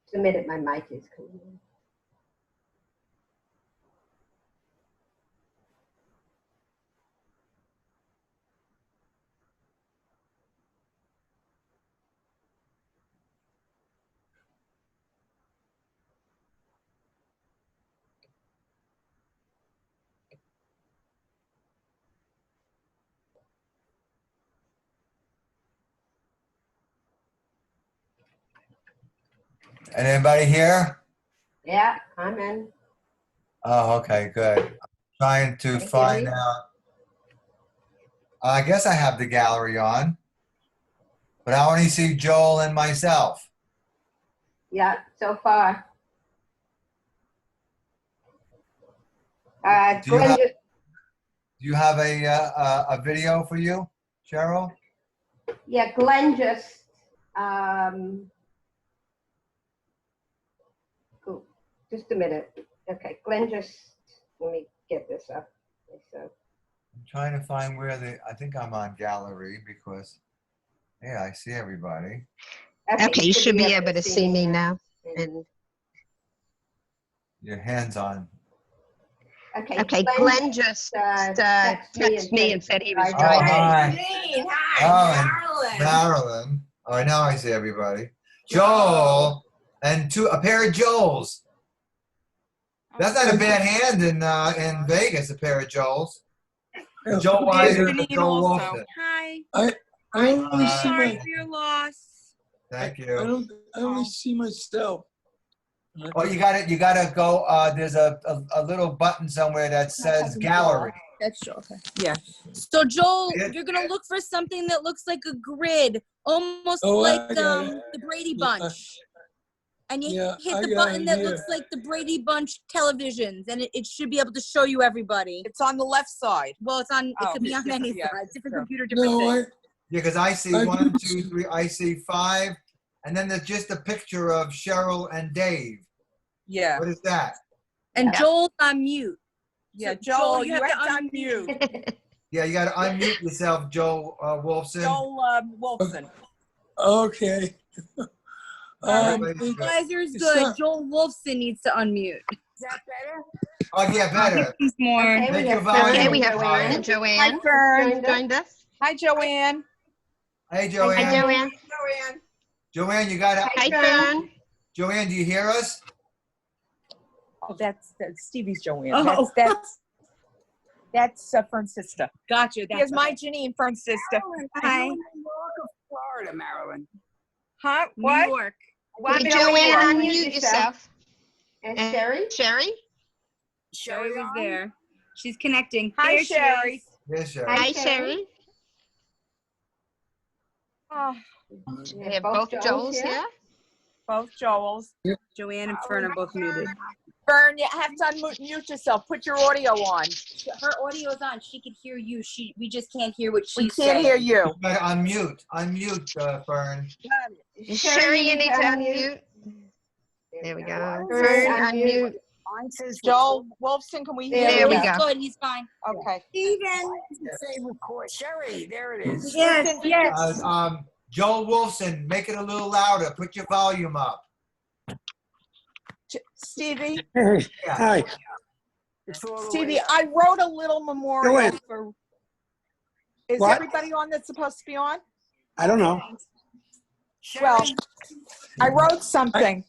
Just a minute, my mic is coming in. And anybody here? Yeah, I'm in. Oh, okay, good. I'm trying to Can you find hear me? out. I guess I have the gallery on, but I only see Joel and myself. Yeah, so far. Do you Glenn have, just, do you have a video for you, Cheryl? yeah, Glenn just, cool. Just a minute. Okay, Glenn just, let me get this up. So, I'm trying to find where I think I'm on gallery because, yeah, I see everybody. Okay, you should be able to see me now. And Your hands on. okay, Glenn just texted me and said he was Oh, driving. hi. Hi, Oh, Marilyn. All right, now I see everybody. Joel and a pair of Joels. That's not a bad hand in Vegas, a pair of Joels. Joel Weiser and Joel Wolfson. Hi. I only see Sorry my. for your loss. Thank I you. only see myself. Oh, you got it. You got to go. There's a little button somewhere that says gallery. That's true. Okay. Yeah. So Joel, Yeah. you're gonna look for something that looks like a grid, almost Oh, I like got it. the Brady Bunch. And you Yeah, hit I the got button it that here. looks like the Brady Bunch televisions, and it should be able to show you everybody. It's on the left side. Well, it's on. It Oh, could be on yeah, any yeah, side. Different sure. computer, different No, thing. Yeah, because I see I 1, do 2, 3. I see 5, and then there's just a picture of Cheryl and Dave. Yeah. What is that? And Yeah. Joel's on mute. Yeah, So, Joel, you have to unmute. Yeah, you got to unmute yourself, Joel Wolfson. Joel Wolfson. Okay. Everybody's good. Advisor's It's good. not- Joel Wolfson needs to unmute. Is that better? Oh, yeah, better. He's more. okay, Make we your have volume Okay, Fern we have and Fern and Joanne. Joanne Fern. joined us. Hi, Joanne. Hey, Joanne. Hi, Joanne. Joanne. Joanne, you got to. Hi, Fern. Joanne, do you hear us? Oh, that's Stevie's Joanne. Oh. That's Fern's sister. Gotcha. Here's my Janine, Fern's sister. Hi. Florida, Maryland. Huh? New What? York. What? Hey, Joanne, Joanne, unmute unmute yourself. yourself. And And Sherry? Sherry? Sherry was there. She's connecting. Hi, There she Sherry. is. Yes, Cheryl. Hi, Sherry. Sherry. Oh, We have both Joels here. both Joels. Joanne and Fern are both muted. Fern, you have to unmute yourself. Put your audio on. Her audio is on. She can hear you. We just can't hear what We she's can't saying. hear you. You got to unmute, Fern. Sherry, you need to unmute. There we go. Fern, unmute. Mine says Joel Wolfson, can we hear There you? we He's go. good. He's fine. Okay. Steven. Say record. Sherry, there it is. Yes, yes. Joel Wolfson, make it a little louder. Put your volume up. Stevie, Hey, Yeah. hi. It's all the way Stevie, up. I wrote a little memorial ahead. for. Is What? everybody on that's supposed to be on? I don't know. Well, Sherry, I wrote something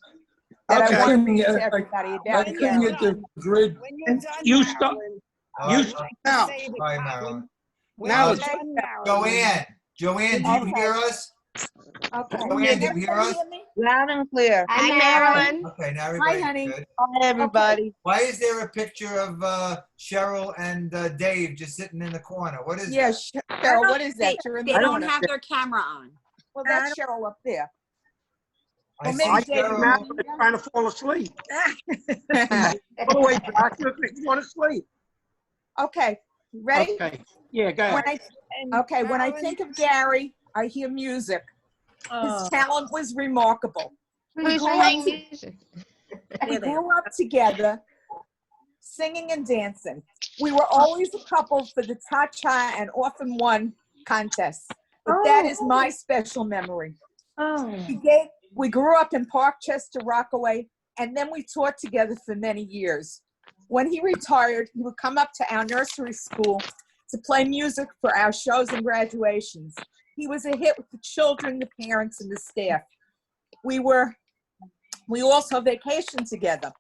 that Okay. I want to read Yeah, to everybody I about it. couldn't get the grid. when you're done, You stop. Marilyn, All You right. stop now. say the Hi, cop- Marilyn. when Now you're it's- done, Marilyn. Joanne, do you Okay. hear us? Okay. Joanne, do you hear us? Loud and clear. Hi, Marilyn. Okay, now everybody's honey. good. Hi, everybody. Why is there a picture of Cheryl and Dave just sitting in the corner? What is Yeah, that? Cheryl, what is that? You're in They the don't corner. have their camera on. Well, that's Cheryl up there. I Well, see maybe Dave- Cheryl. Marilyn's trying to fall asleep. Go away, doctor. You want to sleep. Okay, ready? Okay. Yeah, go When ahead. when I think of Gary, I hear music. His talent was remarkable. Who's grew up playing to- music? We grew up together, singing and dancing. We were always a couple for the cha-cha and often won contests. But that is my special memory. Oh. We grew up in Parkchester, Rockaway, and then we taught together for many years. When he retired, he would come up to our nursery school to play music for our shows and graduations. He was a hit with the children, the parents, and the staff. We also vacationed together.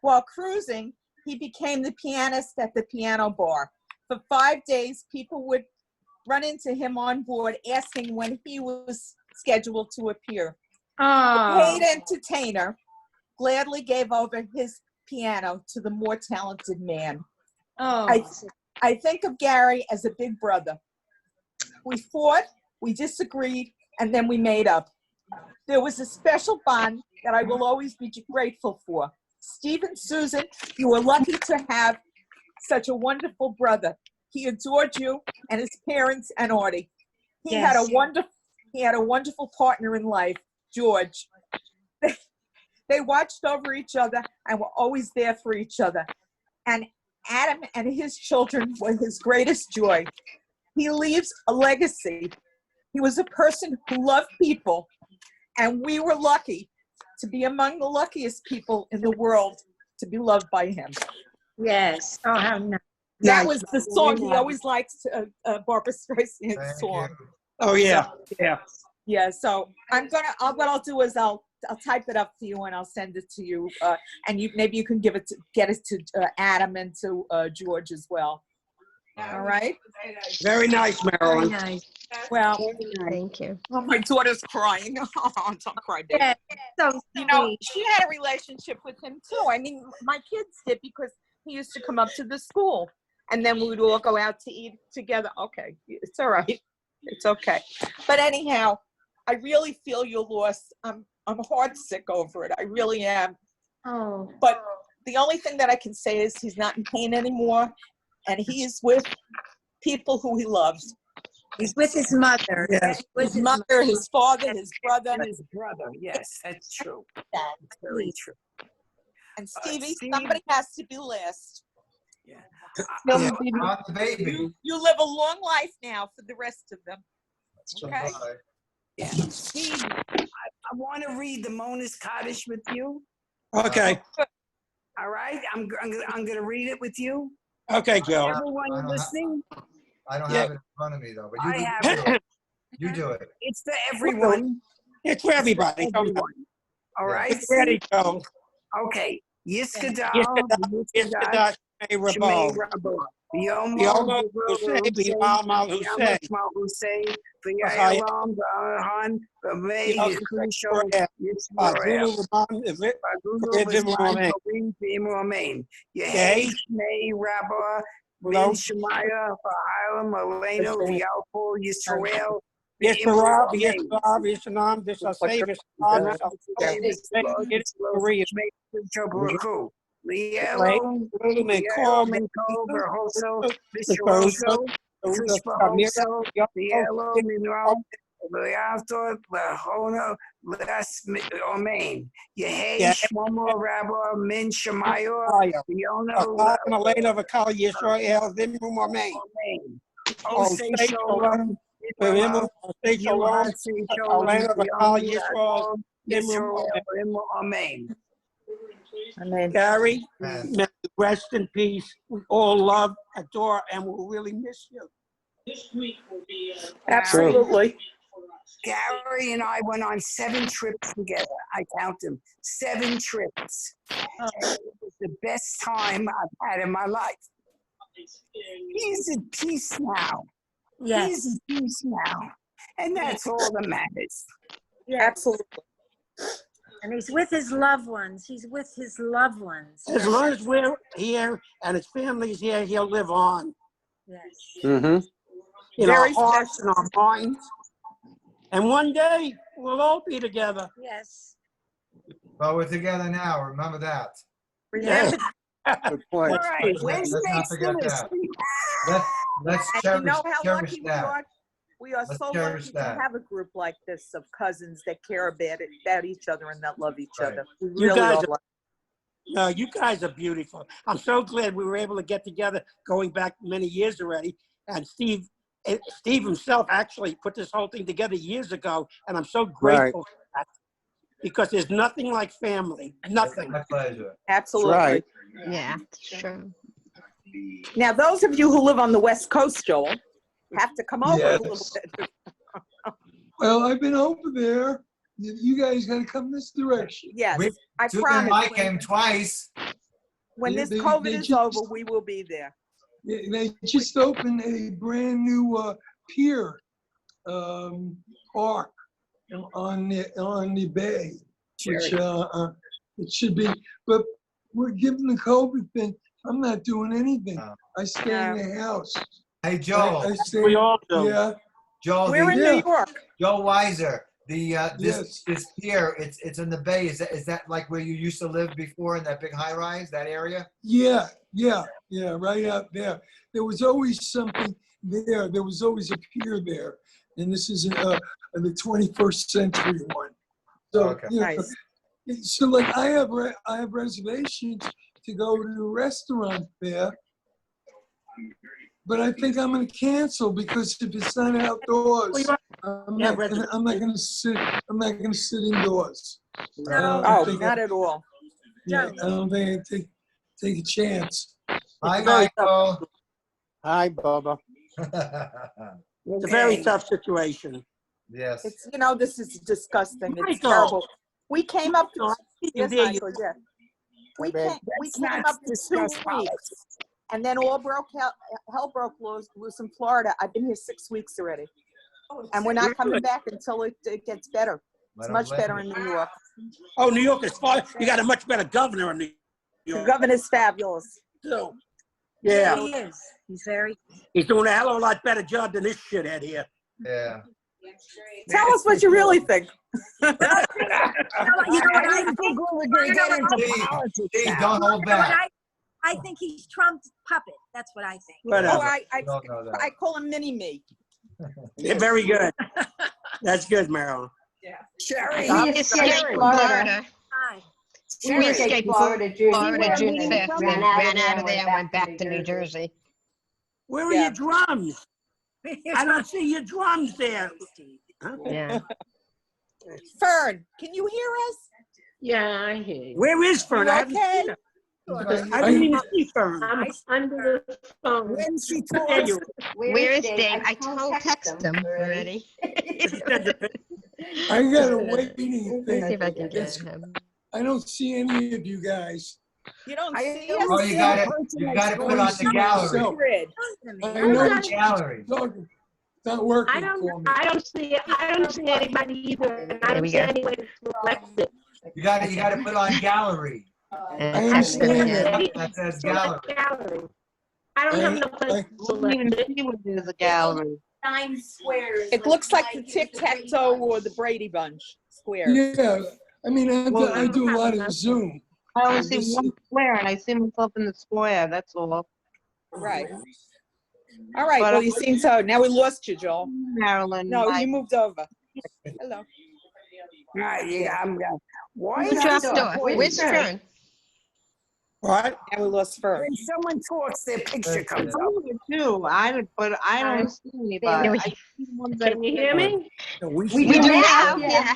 While cruising, he became the pianist at the piano bar. For 5 days, people would run into him on board asking when he was scheduled to appear. The paid entertainer gladly gave over his piano to the more talented man. I think of Gary as a big brother. We fought, we disagreed, and then we made up. There was a special bond that I will always be grateful for. Steve and Susan, you were lucky to have such a wonderful brother. He adored you and his parents and Artie. He had a wonderful partner in life, George. They watched over each other and were always there for each other. And Adam and his children were his greatest joy. He leaves a legacy. He was a person who loved people, and we were lucky to be among the luckiest people in the world to be loved by him. Yes. Oh, how nice. That was the song he always likes, Barbara Streisand's song. Oh, yeah, yeah. Yeah, so what I'll do is I'll type it up for you and I'll send it to you, and maybe you can get it to Adam and to George as well. All right. Very nice, Marilyn. Very nice. Well, Thank you. oh, my daughter's crying. Don't cry, baby. Yeah, so You know, sweet. she had a relationship with him too. I mean, my kids did because he used to come up to the school, and then we would all go out to eat together. Okay, it's all right. It's okay. But anyhow, I really feel your loss. I'm heartsick over it. I really am. Oh, But the only thing that I can say is he's not in pain anymore, and he's with people who he loves. he's with his mother. Yes. His mother, his father, his brother, His brother. Yes, that's true. That's very true. And Stevie, Steve- somebody has to be last. Yeah. Not the baby. You live a long life now for the rest of them. Okay. Bye. Yeah. Steve, I want to read the Mona's Cottage with you. Okay, All right, I'm going to read it with you. okay, Joe. Everyone I don't have- listening, I don't Yeah. have it in front of me though, but I you have do it. You do it. it's for everyone. It's for everybody. Come on. Everyone. All right. It's ready, Joe. Okay. Yiskadal, Yiskadash Shmei Shmei Rabo. Rabbo. Yomo Yomo Hussein, Bimal Mal Hussein. Hussein, V'yalam V'ahan, V'mei Yisrael, Agulu Ramon, Amen. Yehei Shmei Rabba, Min Shemaya, V'halam Aleinu, V'yalpo Yisrael, Yisrael, Yisrael, Yisrael, Yisrael, Yisrael, Yisrael, Amen. Gary, Amen. may you rest in peace. We all love, adore, and will really miss you. Absolutely. Gary and I went on 7 trips together. I count them 7 trips. And it was the best time I've had in my life. He's in peace now. Yes. He's in peace now. And that's all that matters. Yes. Absolutely. And he's with his loved ones. He's with his loved ones. As long as we're here and his family's here, he'll live on Yes. in Very our hearts and our minds. And one day, we'll all be together. Yes. But we're together now. Remember that. Remember, Good point. All right. Let's Wednesday, not forget that. Citizen. Let's and cherish, you know how cherish lucky we that. are? We are Let's so cherish lucky that. to have a group like this of cousins that care about each other and that love each Right. other. We You really guys are are- lucky. No, you guys are beautiful. I'm so glad we were able to get together going back many years already. And Steve himself actually put this whole thing together years ago, and I'm so grateful for that. because there's nothing like family. Nothing. My pleasure. Absolutely. right. Yeah, it's true. Now, those of you who live on the West Coast, Joel, have to come over a little Yes. bit. Well, I've been over there. You guys got to come this direction. Yes, We- I Susan and promise. Mike came twice. When this They COVID is just- over, we will be there. Yeah, they just opened a brand new pier park on the bay, which it should be. But we're given the COVID thing. I'm not doing anything. Oh. I stay in the house. Hey, Joel. I stay. We all do. Yeah. Joel, We're in Yeah. New York. Joe Weiser. Yes. This pier, it's in the bay. Is that like where you used to live before in that big high rise, that area? Yeah, right out there. There was always something there. There was always a pier there, and this is the 21st century one. So, Okay. Nice. So like I have reservations to go to a restaurant there, but I think I'm going to cancel because if it's not outdoors, I'm not going to sit. I'm not going to sit indoors. I don't Oh, think not at all. I don't think I take a chance. Hi, very Michael. Hi, Bubba. It's a very tough situation. Yes. It's, this is disgusting. It's Michael. terrible. We came up to, yes, There you- Michael, yeah. We Go ahead. came up to 2 weeks, and then hell broke loose in Florida. I've been here 6 weeks already. And we're not coming back until it gets better. It's much better in New York. Oh, New York is far. You got a much better governor in New The York. governor's fabulous. too. Yeah, Yeah, he is. He's very. he's doing a hell of a lot better job than this shithead here. Yeah. Tell us what you really think. You know what I think? Steve, don't hold You know what back. I think he's Trump's puppet. That's what I think. Whatever. Oh, I Don't know that. I call him Mini-Me. Yeah, very good. That's good, Marilyn. Sherry, We We escaped escaped Florida. Florida. Hi. We escaped Florida June. Florida June 5th. We Ran ran out of there and went back to New Jersey. Where are Yeah. your drums? I don't see your drums there. Huh? Yeah. Fern, can you hear us? Yeah, I hear you. Where is Fern? You I haven't okay? seen her. I didn't even see Fern. I'm under the phone. when she There talks, you Where is Dave? I told text him already. I got a waiting Let me see if I thing. can get him. I don't see any of you guys. You don't I see don't us? Oh, you got to put on the gallery. Grid. I I'm know not- what you're talking. It's not working I for me. don't see anybody either. I There don't we see go. anyone to select it. You got to put on gallery. And I text him understand again. That says gallery. Select gallery. I don't have no place to select it. There's a gallery. It looks like the tic-tac-toe or the Brady Bunch square. Yeah, I mean, I do a lot of Zoom. I only see one square and I see myself in the square, that's all. Right. All right, well, you seem so. Now we lost you, Joel. Marilyn, No, you moved over. Hello. I'm going. Why Who is dropped this off? Where's Fern? What? Now we lost Fern. when someone talks, their picture comes up? too, but I don't see anybody. I see ones that- Can you hear me? We We do now, Yeah. yeah.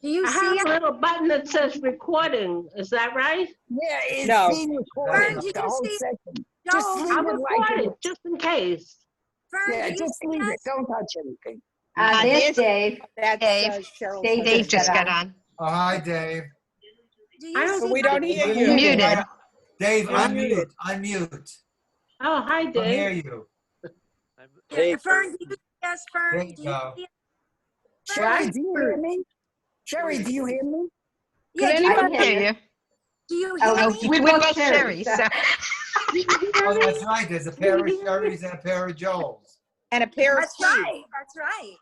Do you I see have it? a little button that says recording. Is that right? Yeah, it's No. being Fern, recorded, did the you whole see- session. Just Joel, leave I'm it like it recording, is. just in case. Fern, Yeah, do you just see leave it. us? Don't touch anything. There's There's Dave. That's Dave. Cheryl's Dave Dave husband. just got on. Oh, hi, Dave. Do I you don't see We don't hear You're you. muted. Dave, You're muted. unmute. Oh, hi, I hear Dave. you. Yeah, Fern, do you see us, There Fern? you Do you go. see us? Sherry, do you hear me? Sherry, do you hear me? Yeah, Could do you, anybody hear hear you. you? do you Oh, hear Oh, me? we're both both Sherrys, Sherrys, so. Oh, that's right. There's a pair of Sherrys and a pair of Joels. And a pair of That's Steves. right. That's right.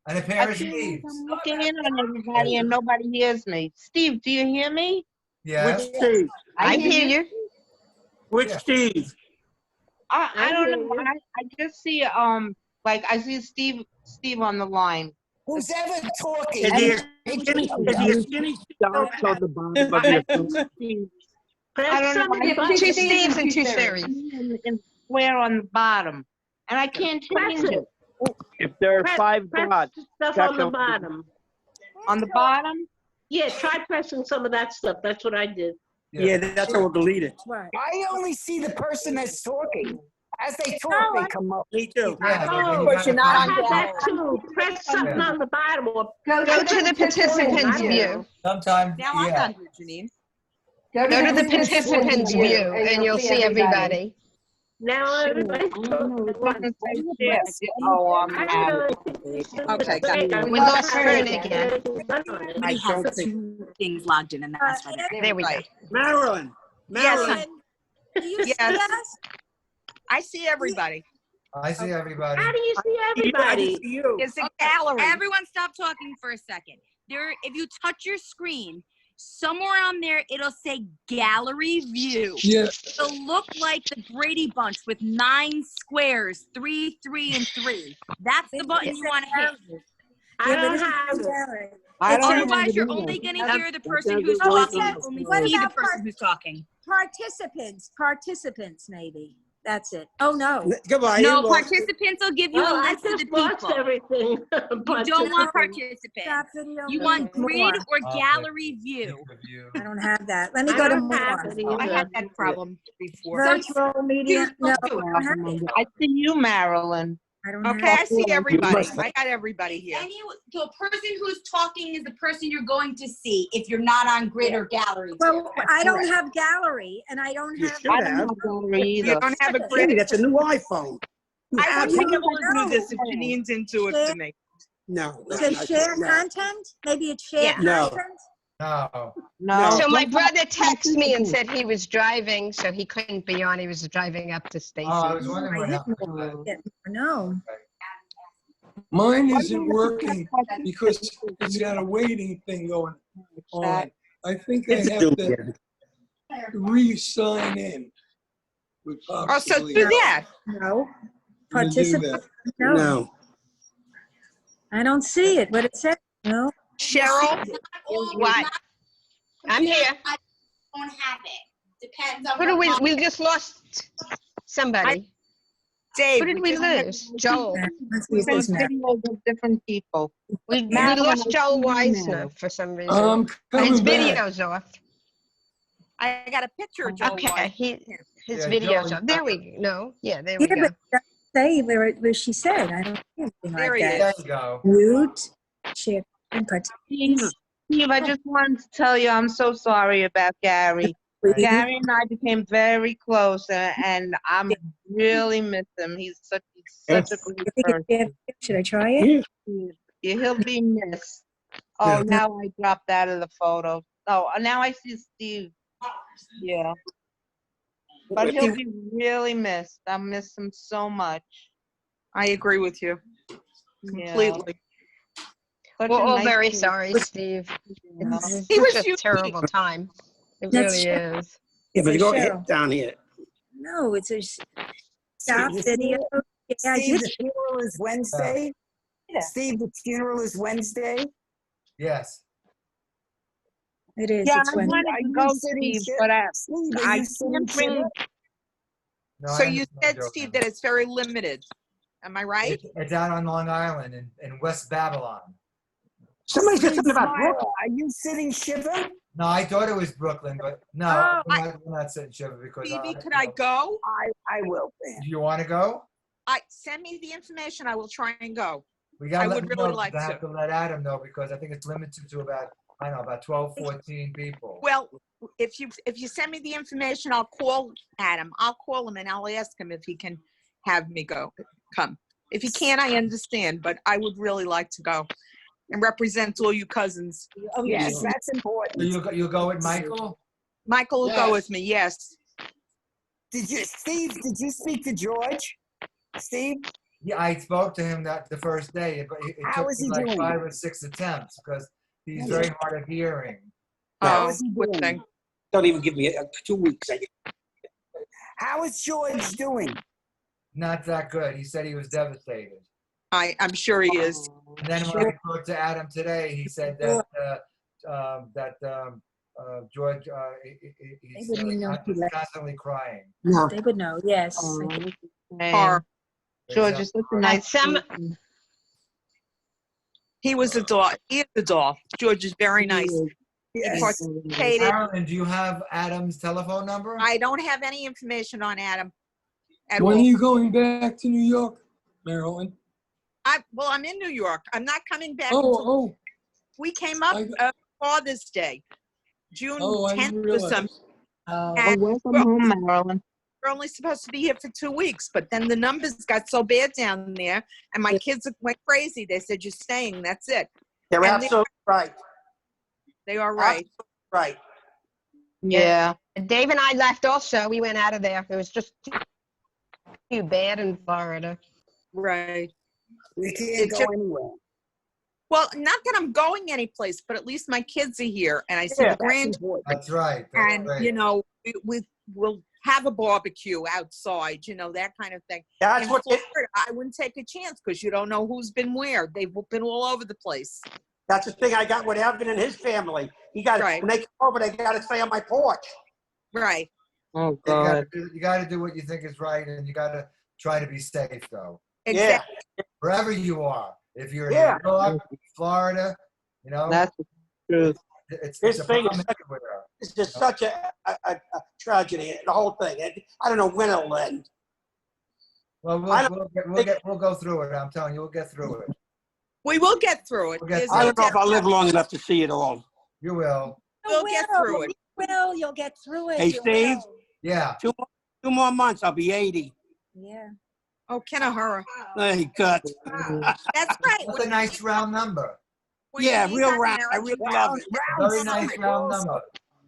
And a pair I of feel like Steves. I'm looking in on everybody and nobody hears me. Steve, do you hear me? Yes. Which Steve? I hear you. Which Yeah. Steve? I don't hear know. you. I just see like I see Steve on the line. Who's ever talking? Is he a Make skinny? sure Is he a skinny? Dots on the bottom of your phone. I don't know. somebody I button. see Two Steves and two Sherrys. and square on the bottom, and I can't Press change it. it If there are Press- five Press dots, stuff check on the them. bottom. on the bottom. Yeah, try pressing some of that stuff. That's what I did. Yeah, that's how we'll delete it. Right. I only see the person that's talking. As they talk, No, they come up. Me too. Yeah, but when Of you course, got you're a not I on had comment- that too. Press something on the bottom or Go to the participants view. Sometimes, Now I'm yeah. on here, Janine. Go to the participants view and you'll see everybody. now everybody's Oh, I'm out. Okay, got it. We lost Fern again. Everybody has two things logged in, and that's why they're There we go. Marilyn. Yes, Marilyn. Do you see Yes. us? I see everybody. I see everybody. How do you see I everybody? just see you. It's a gallery. Everyone stop talking for a second. If you touch your screen, somewhere on there, it'll say gallery view. Yeah, It'll look like the Brady Bunch with 9 squares, 3, 3, and 3. That's the button you want to hit. I don't have it. Otherwise, you're only going to hear the person who's talking, only see the person who's talking. Participants, maybe. That's it. Oh, no. Goodbye. No, you lost it. participants will give you a Oh, I list of the just watched people. everything. You don't want participants. You want grid or gallery view. I don't have that. Let me I go to don't have more. it either. I had that problem before. Virtual media. No, I don't have it. I see you, Marilyn. I don't Okay, have I see everybody. I got everybody here. So a person who's talking is the person you're going to see if you're not on grid or gallery. Well, I don't have gallery, and I don't You have. should have. You don't have a Hey, grid. that's a new iPhone. You I have wouldn't be one? able to do this if Janine's into it to me. No. Is it share no. content? Maybe it's share Yeah. No. content? No. No. So my brother texted me and said he was driving, so he couldn't be on. He was driving up to Stacy. Oh, I was wondering what happened. No. mine isn't working because it's got a waiting thing going on. I think I It's a have new to kid. re-sign in. Would Oh, so possibly do that. No. do Participant? that. No. No. I don't see it. What it says? No. Cheryl, what? I'm here. I don't have it. Depends on Who do we just lost somebody. Dave. Who did we lose? Joel. Let's see if Different this matters. videos of different people. We Marilyn, lost I Joel see you now. Weissner for some reason. His Coming back. video's off. I got a picture of Joel Okay, White. his Yeah, video's Joel, off. There we no. Yeah, there we Yeah, go. but it doesn't say where she said. I don't see anything There like he that. There you go. Mute. Share content. Steve, I just wanted to tell you I'm so sorry about Gary. Gary and I became very close, and I'm really miss him. He's such a great person. Should I try it? Yeah, he'll be missed. Oh, now I dropped out of the photo. Oh, now I see Steve. Yeah. But he'll be really missed. I miss him so much. I agree with you completely. We're all very sorry, Steve. It's He was such a terrible time. It really is. Yeah, but Say go Cheryl. ahead down here. No, it's a stop video. Yeah, I Steve, did. the funeral is Wednesday. Steve, the funeral is Wednesday. Yes. It is. Yeah, It's I when. wanted to go, Steve, but I can't bring. No, So I you understand said, what you're Steve, joking. that it's very limited. Am I right? It's out on Long Island in West Babylon. Somebody said something about Smile. Brooklyn. Are you sitting Shiva? No, I thought it was Brooklyn, but no, Oh, we're not sitting Shiva because. Phoebe, could I go? I will. Do you want to go? Send me the information. I will try and go. We got. I let would me really know, like I have to. to let Adam know because I think it's limited to about 12, 14 people. Well, if you send me the information, I'll call Adam. I'll call him and I'll ask him if he can have me come. If he can't, I understand, but I would really like to go and represent all you cousins. Oh, yes, that's important. So you'll go with Michael? Michael will go with me. Yes. Steve, did you speak to George? Steve? Yeah, I spoke to him the first day, but it How took is me he like doing? 5 or 6 attempts because he's very hard of hearing. How Oh, is he good doing? thing. Don't even give me 2 weeks. How is George doing? Not that good. He said he was devastated. I'm sure he is. And then when I spoke to Adam today, he said that George he's constantly crying. No. They would know. Yes. George is such a nice person. He was a doll. He is a doll. George is very nice. He Yes. participated. Marilyn, do you have Adam's telephone number? I don't have any information on Adam at When are all. you going back to New York, Marilyn? I'm in New York. I'm not coming back Oh, until oh, we came up Father's Day, June oh, I 10th didn't or realize. something. Oh, And welcome home, Marilyn. we're only supposed to be here for 2 weeks, but then the numbers got so bad down there, and my kids went crazy. They said, "You're staying. That's it." They're And absolutely right. they are right. Right. Yeah. And Dave and I left also. We went out of there. It was just too bad in Florida. Right. We can't go anywhere. Well, not that I'm going anyplace, but at least my kids are here, and I see Yeah, the grand. That's right. That's And right. you know, we will have a barbecue outside, you know, that kind of thing. That's In what they, Florida, I wouldn't take a chance because you don't know who's been where. They've been all over the place. that's the thing I got with Evan and his family. He got Right. when they come over, they got to stay on my porch. Right. Oh, You gotta, God. you gotta do what you think is right, and you gotta try to be safe, though. Exactly. Wherever you are. If you're in Yeah. New York, Florida, you know, That's the truth. it's This a thing problem is such, everywhere. it's just such a tragedy. The whole thing. I don't know when it'll end. Well, I we'll go through it. I'm telling you, we'll get through it. We will get through it. We'll get There's through I no don't know if doubt. I'll live long enough to see it all. You will. We'll get through it. You'll get through it. Hey, you Steve? will. Yeah. 2 more months, I'll be 80. Yeah. Oh, Kenahara. Hey, good. That's right. That's a nice round number. When Yeah, you need real that round. I marriage, really love it. Round Very nice stomach round also. number.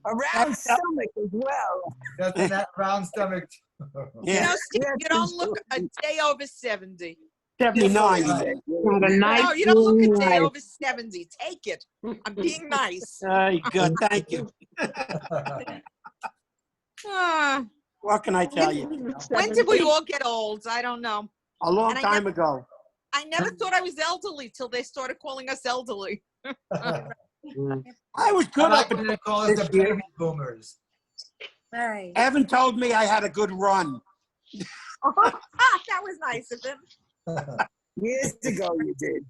A round stomach as well. That's in that round stomach. You Yeah. know, Steve, Yes, you don't it's look a day over 70. 79. Got a nice No, you don't look a warm day life. over 70. Take it. I'm being nice. Hey, good. Thank you. Ah, What can I tell you? when did we all get old? I don't know. A long And I time ago. I never thought I was elderly till they started calling us elderly. I was good I up like when they until call us the this year. baby boomers. Right. Evan told me I had a good run. That was nice of him. Years ago you did.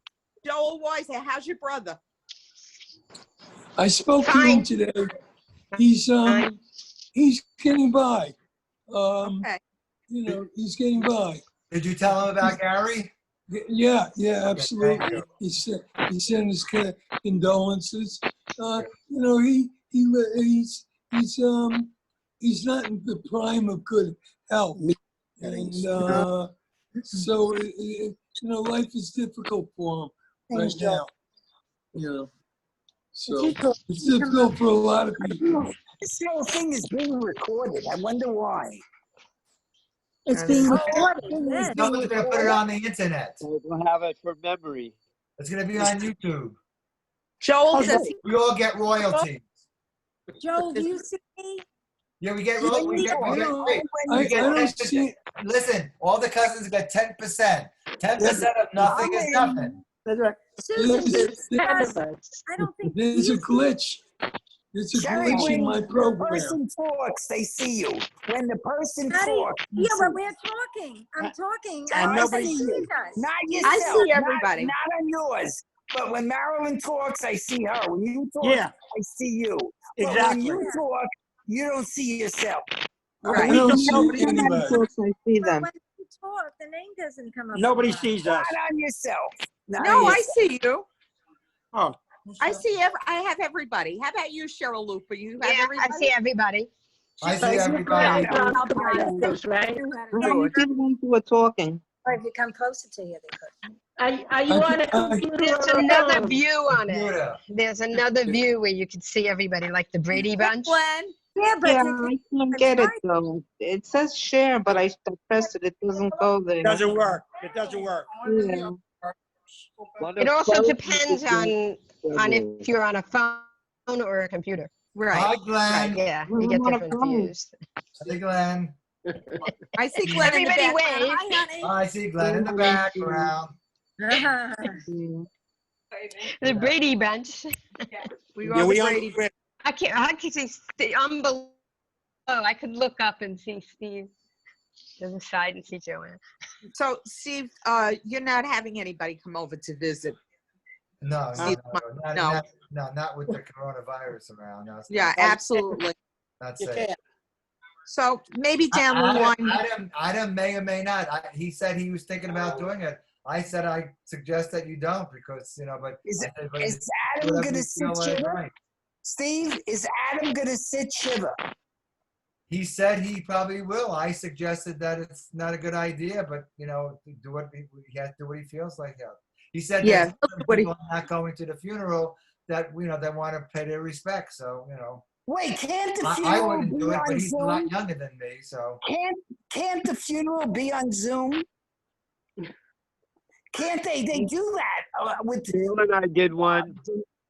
Joel Wise, how's your brother? I spoke to him today. He's getting by. Okay. You know, he's getting by. Did you tell him about Gary? Yeah, Thank absolutely. you. He sent his condolences. You know, he's not in the prime of good health, and so you know, life is difficult for him right now. You know, so it's difficult for a lot of people. This whole thing is being recorded. I wonder why. It's being recorded. Yes. No one's gonna put it on the internet. We'll have it for memory. It's gonna be on YouTube. Joel, does he? We all get royalties. Joel, do you see me? Yeah, we get royalties. We get I don't 10%. see. Listen, all the cousins get 10%. 10% of nothing is nothing. Susan, I don't think There's a glitch. There's a Jerry, glitch in when my the program. person talks, they see you. When the person How do you- talks, yeah, but we're talking. I'm talking. And I nobody see sees you you. guys. Not I yourself. see everybody. Not on yours. But when Marilyn talks, I see her. When you talk, Yeah. I see you. But when Exactly. you talk, you don't see yourself. I don't see Nobody anybody. talks, I see But them. when you talk, the name doesn't come up. Nobody on sees Not us. on yourself. Not No, on I yourself. see you. Oh, I see. I have everybody. How about you, Cheryl Lupa? You have Yeah, everybody. I see everybody. I see everybody. I'll be honest, right? I don't see the ones who are talking. Or if you come closer to you, they could. Are you on a computer There's or a another phone? view on it. Computer. There's another view where you can see everybody, like the Brady Bunch. Glenn. Yeah, but Yeah, they- I can't get it though. It says share, but I pressed it. It doesn't go there. it doesn't work. It doesn't work. Yeah. It also depends on if you're on a phone or a computer. Right. Hi, Glenn. Yeah, Well, you get I'm on a different phone. views. Hi, Glenn. I see Glenn in the Everybody background. wave. Hi, honey. I see Glenn in the background. Yeah. The Brady Bunch. We Yeah, are we the are. Brady. I can see I'm below. I could look up and see Steve to the side and see Joanne. So, Steve, you're not having anybody come over to visit. No, Steve, not No, not with the coronavirus around. No, it's Yeah, absolutely. not You safe. can't. So maybe down the line. Adam may or may not. He said he was thinking about doing it. I said I suggest that you don't because but Is, I said, but is Adam whatever going you to sit feel like, Shiva? right. Steve, is Adam going to sit Shiva? He said he probably will. I suggested that it's not a good idea, but do what he has to do what he feels like. He said Yeah, that people are not going to the funeral that they want to pay their respects. So Wait, can't the I funeral wouldn't be do it, but on he's a lot Zoom? younger than me, so Can't the funeral be on Zoom? Can't they? They do that with. Bill and I did one.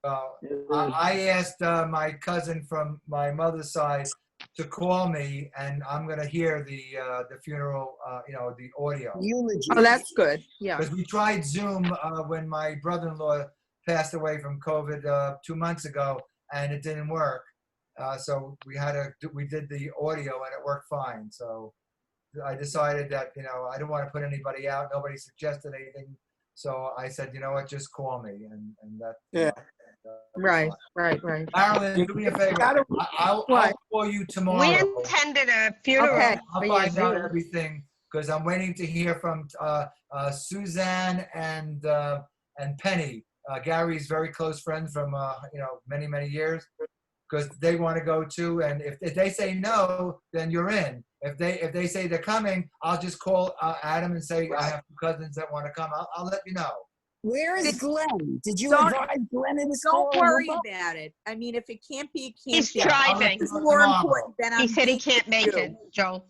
I asked my cousin from my mother's side to call me, and I'm gonna hear the funeral, the audio. Eulogy. Oh, that's good. Yeah. Because we tried Zoom when my brother-in-law passed away from COVID 2 months ago, and it didn't work. So we did the audio, and it worked fine. So I decided that I didn't want to put anybody out. Nobody suggested anything, so I said, you know what, just call me, and that. Yeah. Right. Marilyn, do me a favor. I'll call you tomorrow. We intended a funeral. Okay. I'll for your find out Zoom. everything because I'm waiting to hear from Suzanne and Penny. Gary's very close friend from many years. Because they want to go too, and if they say no, then you're in. If they say they're coming, I'll just call Adam and say I have two cousins that want to come. I'll let you know. Where is Glenn? Did you Don't- invite Glenn in this Don't call? worry about it. I mean, if it can't be, it can't He's be. driving. It's more important than He I'm said he being can't make you. it, Joel.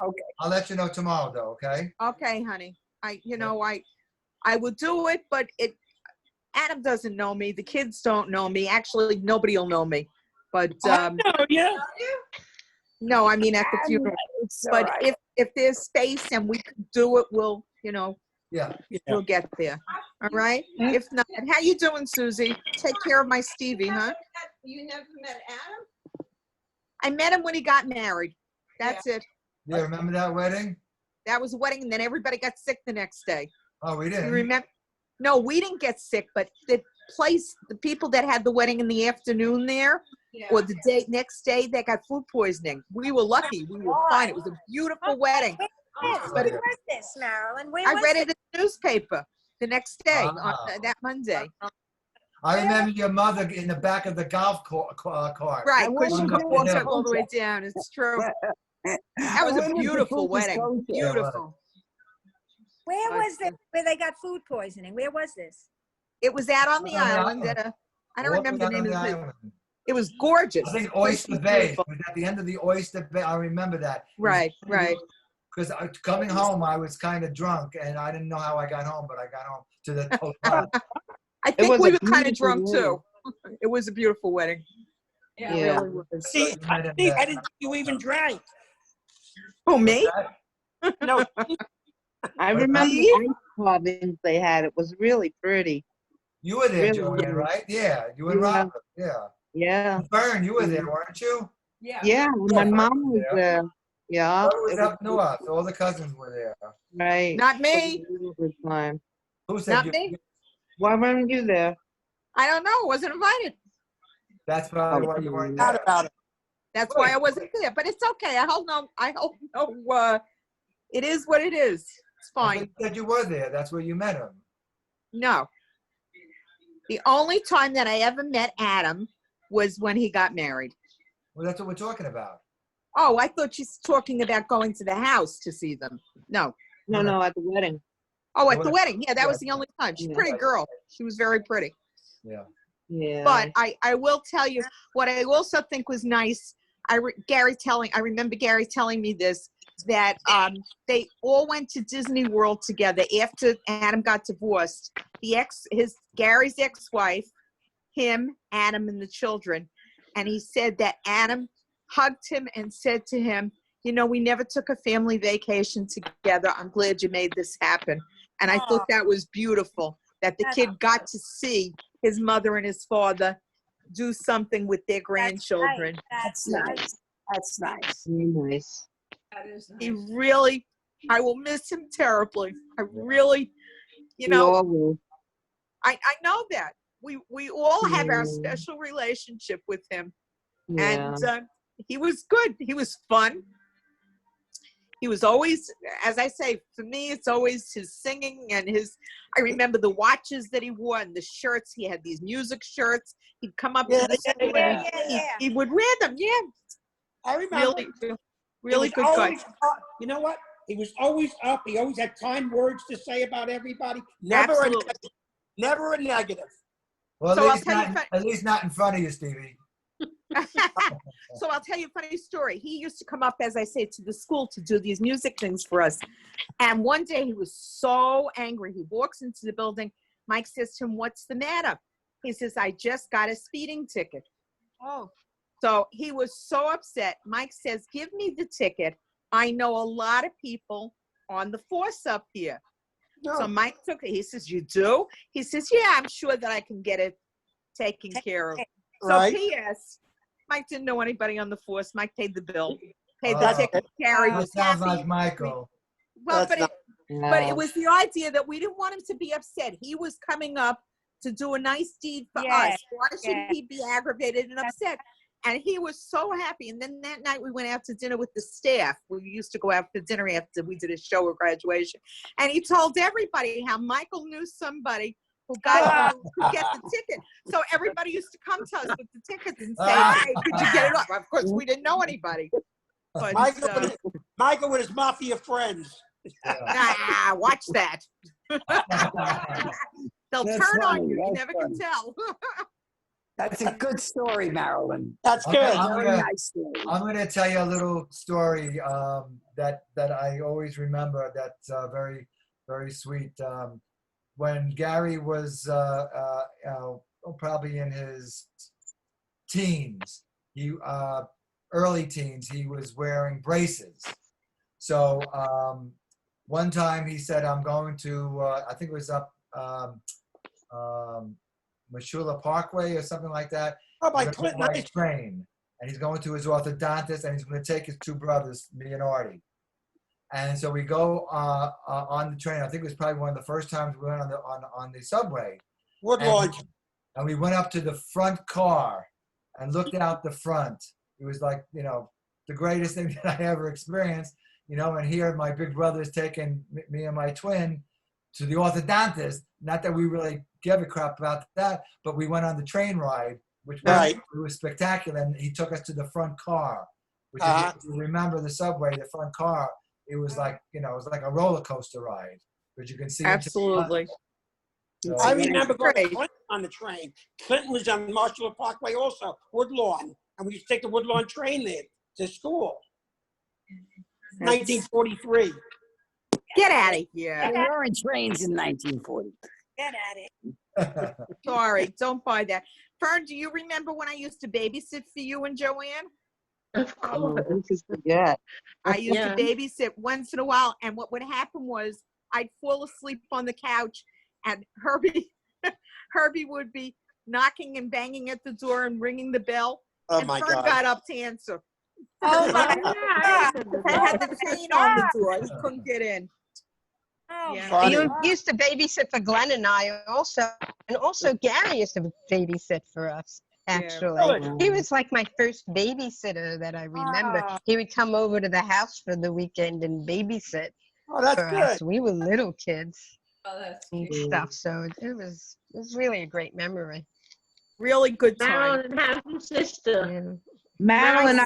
Okay. I'll let you know tomorrow, though. Okay. Okay, honey. I will do it, but Adam doesn't know me. The kids don't know me. Actually, nobody will know me. But No, yeah. no, I mean at the funeral. It's all But right. if there's space and we can do it, we'll Yeah. we'll get there. All right. If not, how you doing, Susie? Take care of my Stevie, huh? You never met Adam? I met him when he got married. That's it. Yeah. Remember that wedding? That was a wedding, and then everybody got sick the next day. Oh, we You didn't. remember? No, we didn't get sick, but the people that had the wedding in the afternoon there, or the next day, they got food poisoning. We were lucky. We were fine. It was a beautiful wedding. Where was this, Marilyn? Where I was read this? it in the newspaper the next day, on that Monday. I remember your mother in the back of the golf cart. Right, because she Going could up the walk hill. all the way down. It's true. That was a beautiful wedding. Beautiful. Where was this? Where they got food poisoning? Where was this? It was out on the On the island. island. I don't remember the name of the place. island. It was gorgeous. I think The place Oyster was Bay. It beautiful. was at the end of the Oyster Bay. I remember that. Right. Because coming home, I was kind of drunk, and I didn't know how I got home, but I got home to the hotel. I think was we a were kind of beautiful drunk too. It was a beautiful wedding. It Yeah. really was. See, Steve, I didn't think you even drank. Who, me? No. I remember the ice carvings they had. It was really pretty. You were there, Really, Joanne, really. right? Yeah, you and Yeah. Robert. Yeah. Yeah. Bern, you were there, weren't you? Yeah, my mom was there. Yeah. Bern was it up north. All the cousins were there. Right. Not It me. was a really good time. Who said Not you? me. Why weren't you there? I don't know. Wasn't invited. That's probably why you weren't Not there. about it. That's why I wasn't there. But it's okay. I hope no. It is what it is. It's I fine. thought you said you were there. That's where you met him. No. The only time that I ever met Adam was when he got married. Well, that's what we're talking about. Oh, I thought she's talking about going to the house to see them. No. No, at the wedding. Oh, at the wedding. Yeah, that was the only time. She's a Yeah. pretty girl. She was very pretty. Yeah. Yeah. But I will tell you what I also think was nice. I remember Gary telling me this, that they all went to Disney World together after Adam got divorced. Gary's ex-wife, him, Adam, and the children. And he said that Adam hugged him and said to him, we never took a family vacation together. I'm glad you made this happen. And I thought that was beautiful, that the kid got to see his mother and his father do something with their grandchildren. That's nice. That's nice. Very nice. He really, I will miss him terribly. I really, We all will. I know that. we all have our special relationship with him. Yeah. And he was good. He was fun. He was always, as I say, for me, it's always his singing and I remember the watches that he wore and the shirts. He had these music shirts. He'd come up to the school and he would wear them. Yeah. I remember. Really good guy. You know what? He was always up. He always had kind words to say about everybody. Never a negative. Well, So at least not in front of you, Stevie. So I'll tell you a funny story. He used to come up, as I say, to the school to do these music things for us. And one day he was so angry. He walks into the building. Mike says to him, "What's the matter?" He says, "I just got a speeding ticket." Oh. So he was so upset. Mike says, "Give me the ticket. I know a lot of people on the force up here." No. So Mike took it. He says, "You do?" He says, "Yeah, I'm sure that I can get it taken care of." So Right. P.S. Mike didn't know anybody on the force. Mike paid the bill, paid the ticket. Carrie That was sounds happy. like Michael. Well, but Yeah. it was the idea that we didn't want him to be upset. He was coming up to do a nice deed for us. Why should he be aggravated and upset? And he was so happy. And then that night we went out to dinner with the staff. We used to go out for dinner after we did a show or graduation. And he told everybody how Michael knew somebody who could get the ticket. So everybody used to come to us with the tickets and say, "Hey, could you get it up?" Of course, we didn't know anybody. But, Michael with his mafia friends. watch that. They'll That's turn on funny. you. You That's never funny. can tell. That's a good story, Marilyn. That's good. Very nice story. I'm going to tell you a little story that I always remember. That's very, very sweet. When Gary was probably in his teens, early teens, he was wearing braces. So one time he said, "I'm going to," I think it was up Mashula Parkway or something like that. Oh, by He's Clinton by High train, and he's going to his orthodontist, and he's going to take his two brothers, me and Artie. And so we go on the train. I think it was probably one of the first times we went on the subway. Woodlawn. And we went up to the front car and looked out the front. It was like, the greatest thing that I ever experienced. And here my big brother's taking me and my twin to the orthodontist. Not that we really gave a crap about that, but we went on the train ride, which was spectacular. And he took us to the front car, which if you remember the subway, the front car, it was like, it was like a roller coaster ride, but you can see. Absolutely. So, I remember going to Clinton on the train. Clinton was on Marshall Parkway also, Woodlawn. And we used to take the Woodlawn train there to school. 1943. Get out of here. They weren't trains in 1940. Get at it. Sorry, don't buy that. Fern, do you remember when I used to babysit for you and Joanne? Of course. Yeah. I used to babysit once in a while, and what would happen was I'd fall asleep on the couch, and Herbie would be knocking and banging at the door and ringing the bell, and Fern got up to answer. Oh my God. I had the chain on the door. He couldn't get in. Yeah. You used to babysit for Glenn and I also. And also Gary used to babysit for us, actually. Yeah. He was like my first babysitter that I remember. He would come over to the house for the weekend and babysit for us. We were little kids and stuff. So it was really a great memory. Really good time. Marilyn has a sister. Yeah. Marilyn,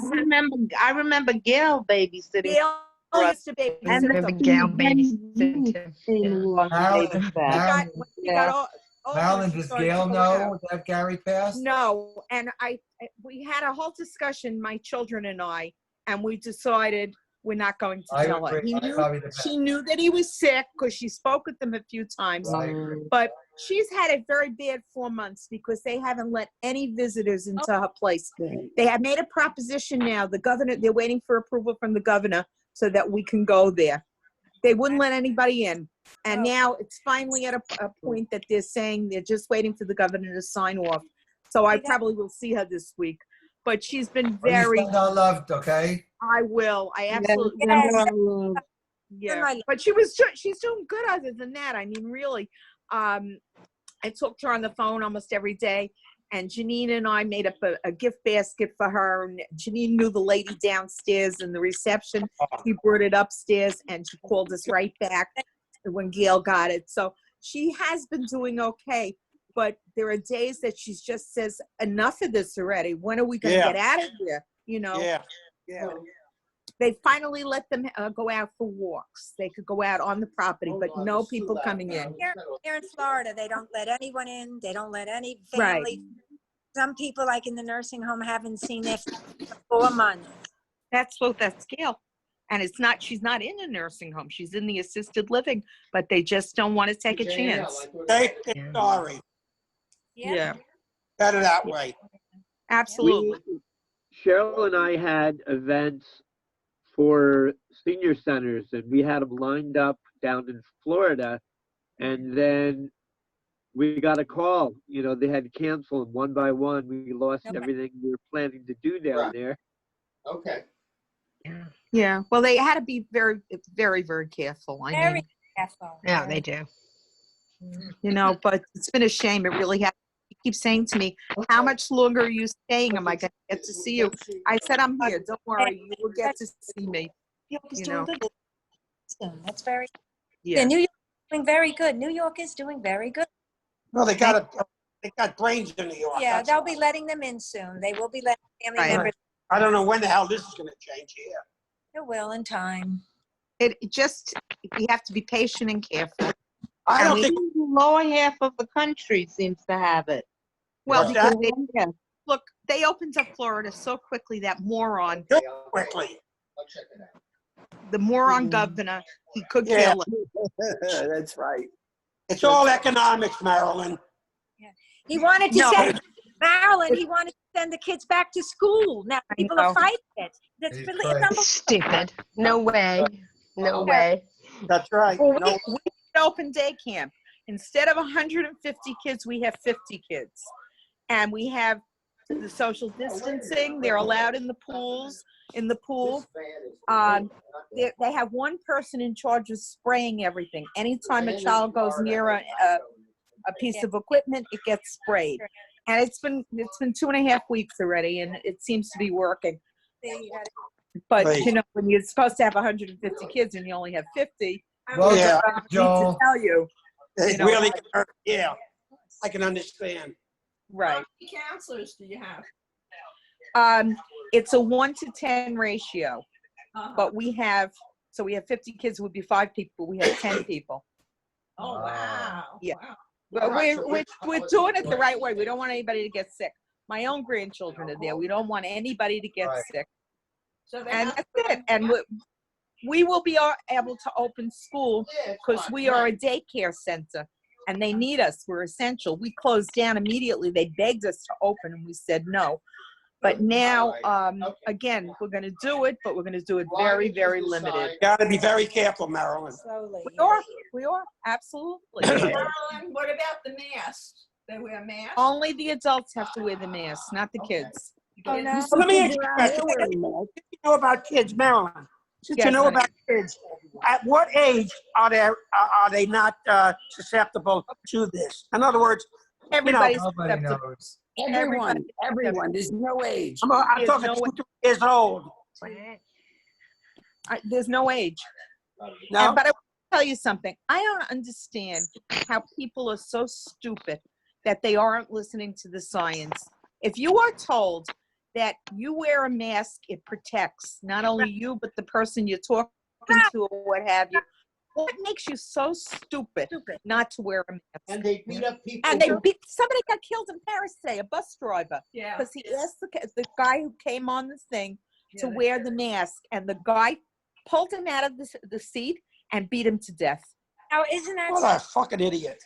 I remember Gail babysitting. Gail used to babysit. I remember Gail babysitting too. Marilyn, does Gail know that Gary passed? No, and we had a whole discussion, my children and I, and we decided we're not going to tell her. She knew that he was sick because she spoke with them a few times, but she's had a very bad 4 months because they haven't let any visitors into her place. They have made a proposition now. The governor, they're waiting for approval from the governor so that we can go there. They wouldn't let anybody in. And now it's finally at a point that they're saying they're just waiting for the governor to sign off. So I probably will see her this week. But she's been very... Send our love, okay? I will. I absolutely... Yeah. But she's doing good other than that. I mean, really. I talked to her on the phone almost every day. And Janine and I made up a gift basket for her. And Janine knew the lady downstairs in the reception. She brought it upstairs and she called us right back when Gail got it. So she has been doing okay. But there are days that she just says, enough of this already. When are we going to get out of here? You know? Yeah. So they finally let them go out for walks. They could go out on the property, but no people coming in. Here in Florida, they don't let anyone in. They don't let any Right. family. Some people, like in the nursing home, haven't seen their family for 4 months. That's Gail. And she's not in a nursing home. She's in the assisted living, but they just don't want to take a chance. Sorry. Yeah. Better that way. Absolutely. Cheryl and I had events for senior centers, and we had them lined up down in Florida, and then we got a call. You know, they had to cancel them one by one. We lost everything we were planning to do down there. Okay. Yeah. Well, they had to be very, very, very careful. Very careful. Yeah, they do. You know, but it's been a shame. It really has. He keeps saying to me, how much longer are you staying? Am I going to get to see you? I said, I'm here. Don't worry. You will get to see me. You know. That's very. Yeah. New York is doing very good. New York is doing very good. Well, they got brains in New York. Yeah, they'll be letting them in soon. They will be letting family members. I don't know when the hell this is going to change here. It will in time. You have to be patient and careful. I don't think the lower half of the country seems to have it. Well, What's because that? look, they opened up Florida so quickly, that moron. Quickly. The moron governor, he could Yeah. kill him. That's right. It's all economics, Marilyn. He wanted to No. send Maryland. He wanted to send the kids back to school. Now people are fighting it. That's He's really crazy. unbelievable. Stupid. No way. No way. That's right. Well, No. we open day camp. Instead of 150 kids, we have 50 kids. And we have the social distancing. They're allowed in the pools, in the pool. They have one person in charge of spraying everything. Anytime a child goes near a piece of equipment, it gets sprayed. And it's been 2.5 weeks already, and it seems to be working. But you know, when you're supposed to have 150 kids and you only have 50, Well, Yeah. I need to Joel. tell you, It know, really can hurt. Yeah. I can understand. right? How many counselors do you have? It's a 1-to-10 ratio, but we have 50 kids. Would be 5 people. We have 10 people. Oh, wow. Yeah. Wow. But we're doing it the right way. We don't want anybody to get sick. My own grandchildren are there. We don't want anybody to get sick. So they And have that's it. And we will be able to open school because we are a daycare center and they need us. We're essential. We closed down immediately. They begged us to open and we said no. But now, again, we're going to do it, but we're going to do it very, very limited. You got to be very careful, Marilyn. Slowly. We are, absolutely. Marilyn, what about the masks? They wear masks? Only the adults have to wear the mask, not the kids. Oh, no. Well, let me ask you a question. Since you know about kids, Marilyn. Since you know honey. about kids, at what age are they not susceptible to this? In other words, Everybody's Nobody susceptible. knows. Everyone. There's no age. I'm There's talking no 2 years old. There's no age. No. But I will tell you something. I don't understand how people are so stupid that they aren't listening to the science. If you are told that you wear a mask, it protects not only you, but the person you're talking to or what have you. What makes you so stupid not to wear a mask? And they beat up people. And somebody got killed in Paris today, a bus driver. Yeah. Because he asked the guy who came on the thing to wear the mask, and the guy pulled him out of the seat and beat him to death. Now, isn't that What a fucking idiot.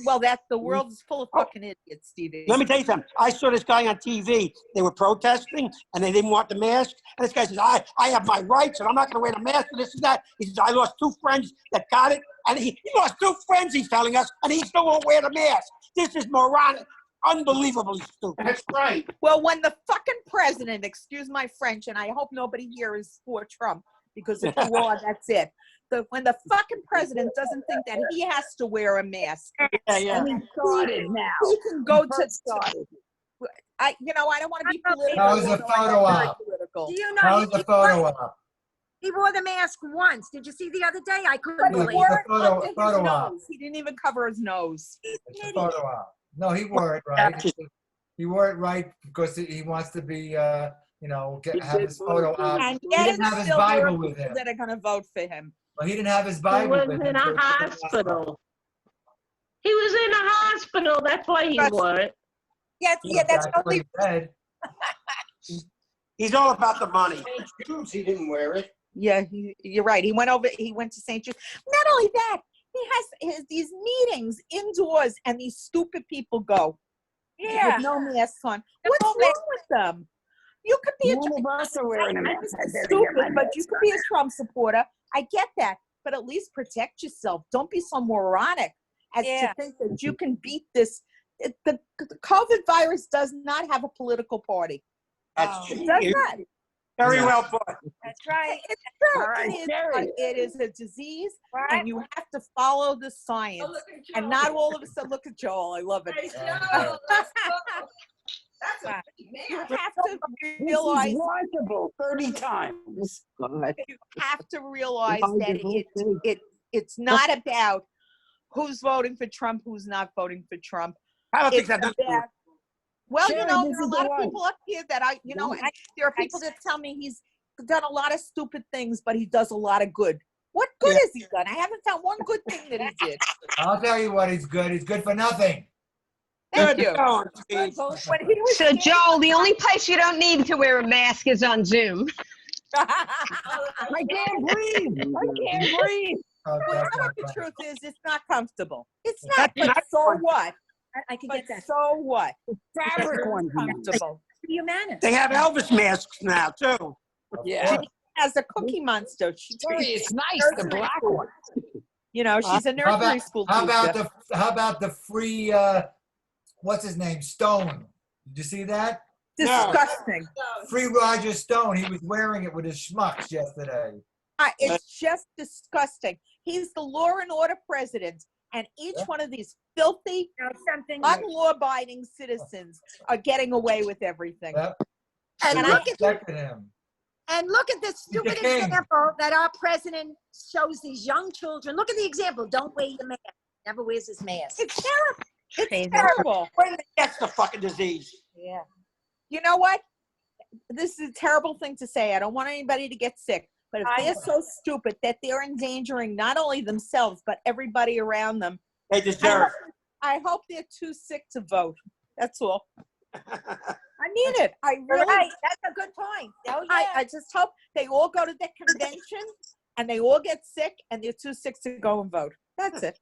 Well, the world is full of fucking idiots, Stevie. Let me tell you something. I saw this guy on TV. They were protesting, and they didn't want the mask. And this guy says, I have my rights, and I'm not going to wear the mask for this and that. He says, I lost 2 friends that got it. And he lost 2 friends, he's telling us, and he still won't wear the mask. This is moronic. Unbelievably stupid. That's right. Well, when the fucking president, excuse my French, and I hope nobody here is for Trump, because if you are, that's it. when the fucking president doesn't think that he has to wear a mask. Yeah. And he started now. He can go He to first started. I don't want to be political. That was a although I am photo very op. political. Do you That know was a photo op. he wore the mask once? Did you see the other day? I couldn't But he Look, believe wore it. it photo- under his photo op. nose. He didn't even cover his nose. It's a photo op. No, he wore it right. He wore it right because he wants to be, have his photo op. And He yet didn't have his still there are Bible with people him. that are going to vote for him. Well, he didn't have his He Bible was with him. in a so he put the mask on. hospital. He was in a hospital. That's why he wore it. Yeah, that's what only. he said. He's all about the money. He didn't wear it. Yeah, you're right. He went to St. Jude. Not only that, he has these meetings indoors, and these stupid people go. Yeah. With no masks on. What's wrong with them? You could be None of us are wearing a mask. I better get stupid, my but you mask could on. be a Trump supporter. I get that, but at least protect yourself. Don't be so moronic as to think that you can beat this. The COVID virus does not have a political party. That's It does not. very well put. That's right. It's true. All right, Jerry. It is a disease, and you have to follow the science. And not all of a sudden, look at Joel. I love it. You have to realize. This is watchable 30 times. You have to realize that it's not about who's voting for Trump, who's not voting for Trump. I don't think It's that's about, well, Sure, there are this a is lot the of one. people up here that and there are people that tell me he's done a lot of stupid things, but he does a lot of good. What good has he done? I haven't found one good thing that he did. I'll tell you what, he's good. He's good for nothing. Thank you. Steve. When he was So, Joel, the only place you don't need to wear a mask is on Zoom. I can't breathe. I can't breathe. Oh, Well, that's you know not what the funny. truth is? It's not comfortable. It's not, That's but not so fun. what? I can But get that. so what? Fabric ones. Comfortable. Humanist. They have Elvis masks now too. Yeah. As a Cookie Monster, Jerry, it's nice, the nursery black school. one. You know, she's a How nursery about, school how teacher. about the free, what's his name, Stone? Did you see that? Disgusting. Free Roger Stone. He was wearing it with his schmucks yesterday. It's just disgusting. He's the law and order president, and each one of these filthy, unlaw-abiding citizens are getting away with everything. Yep. And They look at respected him. And look at the stupid the king. example that our president shows these young children. Look at the example. Don't wear your mask. Never wears his mask. It's terrible. It's Crazy. terrible. That's the fucking disease. Yeah. You know what? This is a terrible thing to say. I don't want anybody to get sick. But if they're so stupid that they're endangering not only themselves, but everybody around them, They deserve. I hope they're too sick to vote. That's all. I mean it. I really. Right. That's a good point. Oh, yeah. I just hope they all go to the convention and they all get sick and they're too sick to go and vote. That's it.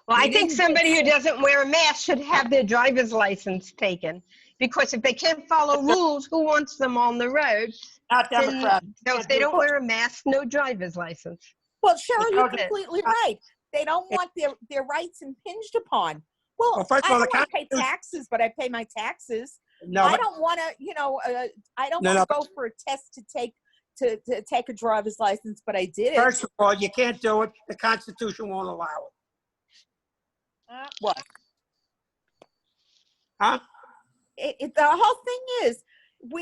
Well, I think somebody who doesn't wear a mask should have their driver's license taken. Because if they can't follow rules, who wants them on the road? Not Then- Democrat. So if they don't wear a mask, no driver's license. Well, Cheryl, you're Okay. completely right. They don't want their rights impinged upon. Well, First of I all, don't the want to pay Constitution- taxes, but I pay my taxes. No, I but- don't want to, I don't No, want to no. go for a test to take a driver's license, but I did it. First of all, you can't do it. The Constitution won't allow it. What? Huh? The whole thing is,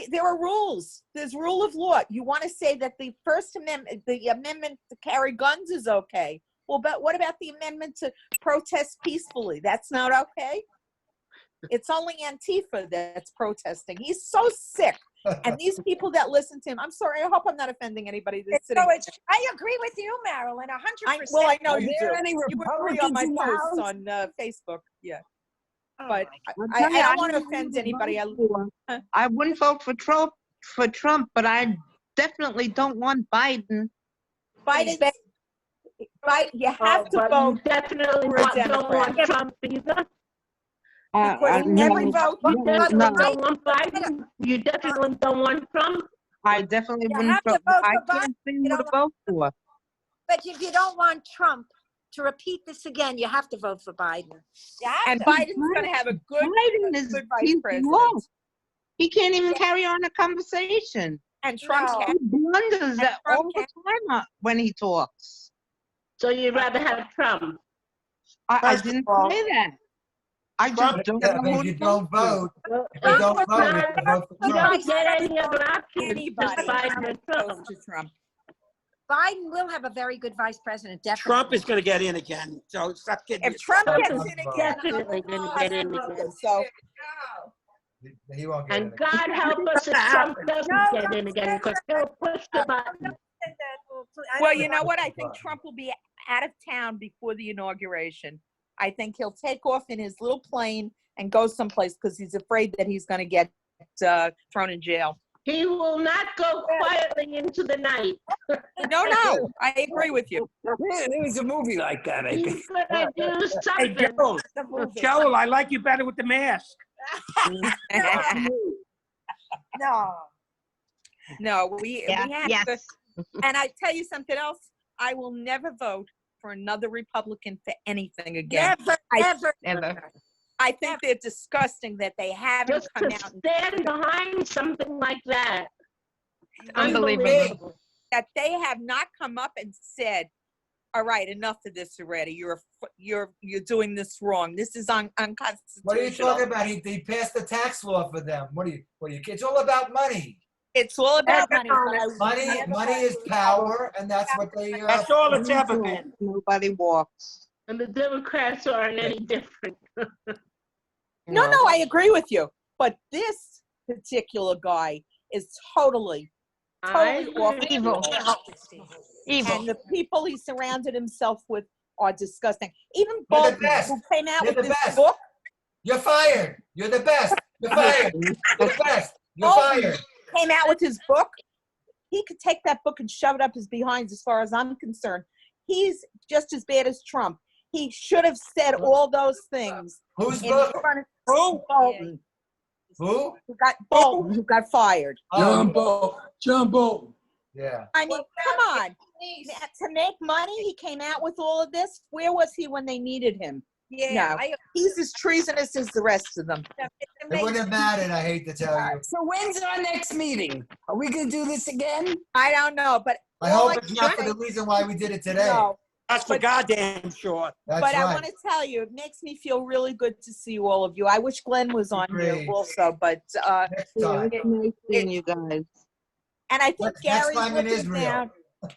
there are rules. There's rule of law. You want to say that the First Amendment, the amendment to carry guns is okay. Well, but what about the amendment to protest peacefully? That's not okay? It's only Antifa that's protesting. He's so sick. And these people that listen to him, I'm sorry, I hope I'm not offending anybody that's sitting. I agree with you, Marilyn, 100%. Well, I know Are you there do. any You agree Republicans on my in the posts House? on Facebook. Yeah. Oh, But I'll I tell you, don't want to wouldn't offend vote anybody. I wouldn't vote for Trump, but I definitely don't want Biden. Biden, you have to but vote you definitely for a don't want Democrat. Trump either. Because no, every vote, You definitely no. don't want Biden. You definitely don't want Trump. I definitely You wouldn't have to vote. vote I for can't see who You to don't vote for. But if you don't want Trump to repeat this again, you have to vote for Biden. and Biden's going to have a good, Biden is good vice he's president. lost. He can't even carry on a conversation. And Trump No. He can. blunders And all Trump the time when he talks. So you'd rather have Trump? I First of didn't all, say that. I Trump, just don't Yeah, know but who if to you don't vote, Well, if you don't vote, you can vote for you Trump. don't get any other options. Anybody Just Biden and close Trump. to Trump. Biden will have a very good vice president, definitely. Trump is going to get in again. So stop kidding. If Trump yourself. gets in again, Definitely going to get in again. so He won't get in And again. God help us if Trump doesn't get in again, because he'll push the button. well, you know what? I think Trump will be out of town before the inauguration. I think he'll take off in his little plane and go someplace because he's afraid that he's going to get thrown in jail. He will not go quietly into the night. No, I agree with you. There was a movie like that, I think. He's going to do Hey, something. Joel, I like you better with the mask. No, we have Yes. to. And I tell you something else. I will never vote for another Republican for anything again. Never. I think they're disgusting that they haven't Just come to out and stand behind something like that. Unbelievable. that they have not come up and said, "All right, enough of this already. You're doing this wrong. This is unconstitutional." What are you talking about? He passed the tax law for them. What are you? It's all about money. It's all about money. Money is power, and that's what they. That's all it's ever been. Nobody walks. And the Democrats aren't any different. No, I agree with you. But this particular guy is totally off Evil. Evil. And the people he surrounded himself with are disgusting. Even You're the Bolton, best. who came out You're with the this best. book. You're fired. You're the best. You're fired. You're the best. You're Bolton fired. came out with his book. He could take that book and shove it up his behind, as far as I'm concerned. He's just as bad as Trump. He should have said all those things. Whose in book? front of Who? Bolton. Who? Who got fired. John Bolton. Yeah. I mean, come on. To make money, he came out with all of this. Where was he when they needed him? Yeah, No, he's as treasonous as the rest of them. It wouldn't have mattered, I hate to tell you. So when's our next meeting? Are we going to do this again? I don't know, but I hope it's not for the reason why we did it today. No, That's for goddamn sure. That's but I right. want to tell you, it makes me feel really good to see all of you. I wish Glenn was on here Agreed. also, but Next time. Nice seeing you guys. and I think Next Gary's time in looking Israel. down.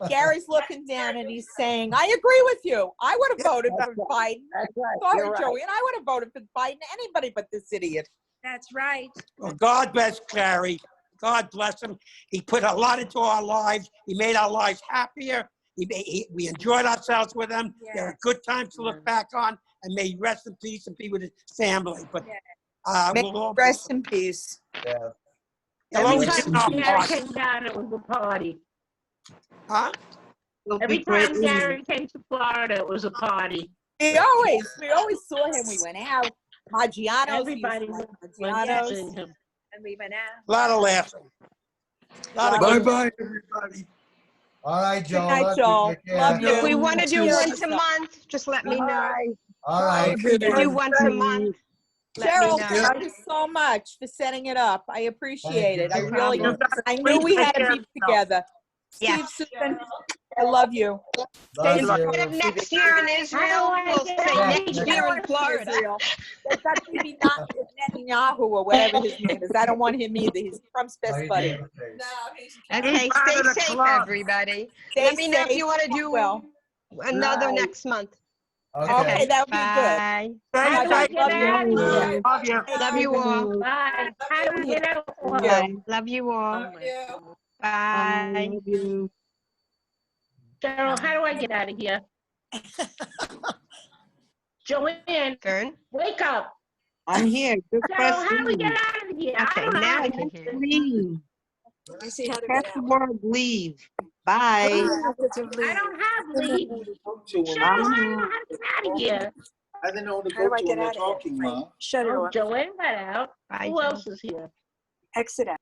Gary's looking down and he's saying, "I agree with you. I would have voted for Biden." That's right. Sorry, You're right. Joey, and I would have voted for Biden. Anybody but this idiot. That's right. Well, God bless Gary. God bless him. He put a lot into our lives. He made our lives happier. We enjoyed ourselves with him. There are good times to look back on, and may he rest in peace and be with his family. But May we'll all rest in peace. Yeah. They'll always Every get in our time Gary hearts. came down, it was a party. Huh? It'll Every be great time Gary came to Florida, it was a party. We always saw him. We went out. Maggiano's. Everybody he used to went like to Maggiano's. see him. And we went out. A lot of laughing. A lot of Bye good. bye, everybody. All right, Good Joel. night, Love you. Joel. Take care. Love you. If we want to do Cheers. once a month, just let me know. All right. We do once a month. Let Cheryl, me know. thank you so much for setting it up. I appreciate it. I No really, problem. I knew we had to be together. Yeah. Steve, Susan, I love you. Love Instead you. of next year in Israel, we'll say next year in Florida. Israel. But that's maybe not Netanyahu or whatever his name is. I don't want him either. He's Trump's Oh, best he buddy. gave a face. Okay, stay safe, everybody. Stay Let me know if safe. you want to do Well, another next month. okay, that would be good. Bye. Thanks, Bye. thanks. Love you. Love you. Love you all. Bye. How do we get out? Bye. Love you all. I Bye. love you. Cheryl, how do I get out of here? Joanne, Fern? wake up. I'm here. Just Cheryl, press how do we leave. get out of here? I Okay, don't know now how I to can get hear you. Leave. Let me see how to Press get the out. word leave. Bye. I don't have leave. Cheryl, I don't know how to get out of here. I don't know the How do go I to get when they're out of here? talking, Ma. Shut it Oh, off. Joanne got out. Bye, Who Joe. else is here? Exit out.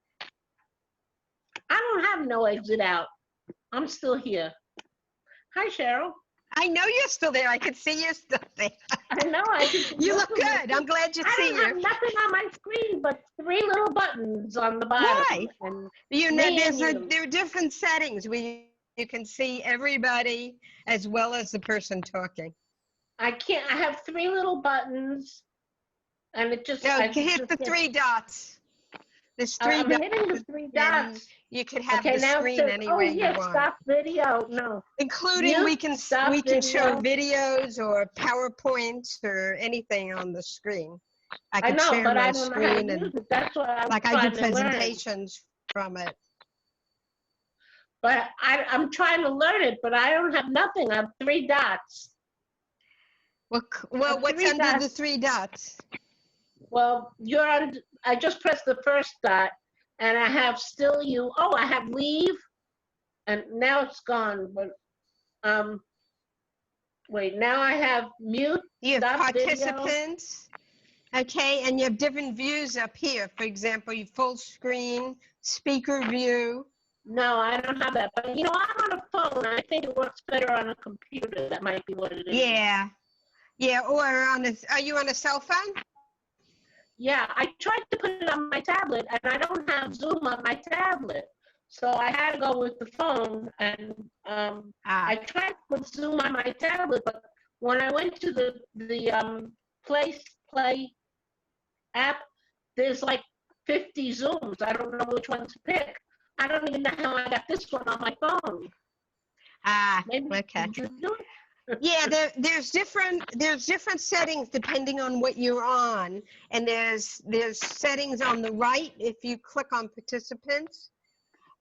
I don't have no exit out. I'm still here. Hi, Cheryl. I know you're still there. I can see you're still there. I know. You look good. I'm glad you I see don't have you. nothing on my screen but 3 little buttons on the bottom. Why? And You know, menu. there are different settings. You can see everybody as well as the person talking. I can't. I have 3 little buttons, and it just. No, I hit just the get- 3 dots. There's 3 I'm dots. hitting the 3 and dots. you can have Okay, the now it screen says, any oh way yeah, you want. stop video. No. Including Mute, stop we can show video. videos or PowerPoints or anything on the screen. I I can know, share but my I don't know how to screen use and it. That's what I'm like I trying do to learn. presentations from it. But I'm trying to learn it, but I don't have nothing. I have 3 dots. Well, I have what's 3 under the dots. 3 dots? Well, you're on. I just pressed the first dot, and I have still you. Oh, I have leave, and now it's gone. But wait. Now I have mute. You have Stop video. participants. Okay, and you have different views up here. For example, you full screen, speaker view. No, I don't have that. But you know, I'm on a phone. I think it works better on a computer. That might be what it is. Yeah, yeah. Or are you on a cell phone? Yeah, I tried to put it on my tablet, and I don't have Zoom on my tablet. So I had to go with the phone, and I tried to put Zoom on my tablet, but when I went to the Play app, there's like 50 Zooms. I don't know which one to pick. I don't even know how I got this one on my phone. Maybe Okay. did you do it? Yeah, there's different settings depending on what you're on, and there's settings on the right if you click on participants,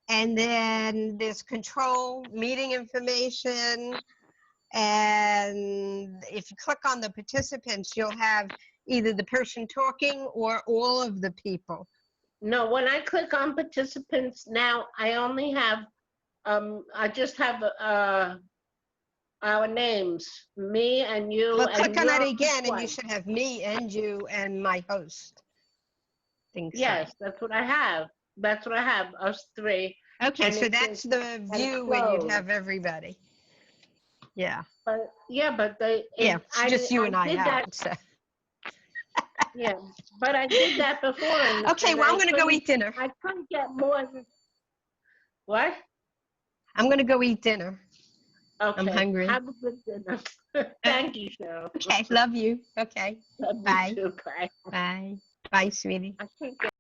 and then there's control, meeting information, and if you click on the participants, you'll have either the person talking or all of the people. No, when I click on participants now, I only have I just have our names, me and you. Well, and click on that your again, and you wife. should have me and you and my host. Think so. Yes, that's what I have. That's what I have, us 3. Okay, And so it that's says- the and view when you'd close. have everybody. Yeah. But yeah, but they. Yeah, it's just you and I did out. that. So. Yeah, but I did that before. And, Okay, and well, I I'm going to go couldn't- eat dinner. I couldn't get more. What? I'm going to go eat dinner. Okay. I'm hungry. Have a good dinner. Thank you, Cheryl. Okay, love you. Okay. Love you Bye. too. Bye. Bye. Bye, sweetie. I can't get